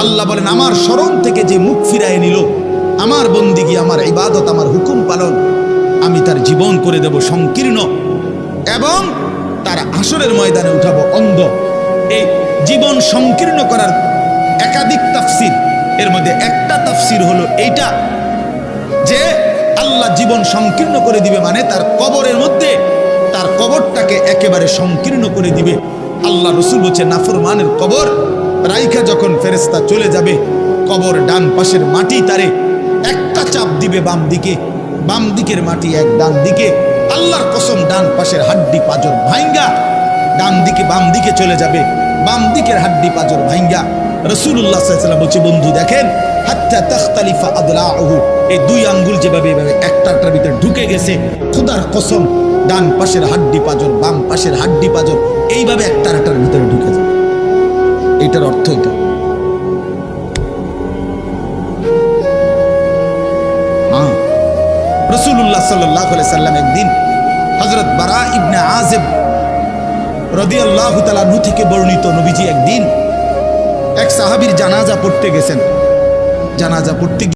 আল্লাহ বলেন আমার স্মরণ থেকে যে মুখ ফিরায় নিল, আমার বন্দিগি, আমার ইবাদত, আমার হুকুম পালন, আমি তার জীবন করে দেব সংকীর্ণ এবং তার হাসরের ময়দানে উঠাবো অন্ধ। এই জীবন সংকীর্ণ করার একাধিক তাফসির, এর মধ্যে একটা তাফসির হলো এইটা যে আল্লাহ জীবন সংকীর্ণ করে দিবে মানে তার কবরের মধ্যে তার কবরটাকে একেবারে সংকীর্ণ করে দিবে। আল্লাহ রসুল বলছে নাফরমানের কবর রাইখা যখন ফেরেশতা চলে যাবে, কবর ডান পাশের মাটি তারে একটা চাপ দিবে বাম দিকে, বাম দিকের মাটি এক ডান দিকে, আল্লাহর কসম ডান পাশের হাড্ডি পাঁজর ভাঙ্গা ডান দিকে বাম দিকে চলে যাবে, বাম দিকের হাড্ডি পাঁজর ভাঙ্গা। রাসূলুল্লাহ সাল্লাল্লাহু আলাইহি ওয়াসাল্লাম বলছে বন্ধু দেখেন হাত্তা তাখতালিফা আদলাউহু, এই দুই আঙ্গুল যেভাবে এভাবে একটার ভিতরে ঢুকে গেছে, খোদার কসম ডান পাশের হাড্ডি পাঁজর বাম পাশের হাড্ডি পাঁজর এইভাবে একটার ভিতরে ঢুকে যাবে। এটার অর্থ এটা। রাসূলুল্লাহ সাল্লাল্লাহু আলাইহি ওয়াসাল্লাম একদিন হযরত বারা ইবনে আযিব রাদিয়াল্লাহু তাআলা আনহু থেকে বর্ণিত, নবীজি একদিন এক সাহাবীর জানাজা পড়তে গেছেন। জানাজা পড়তে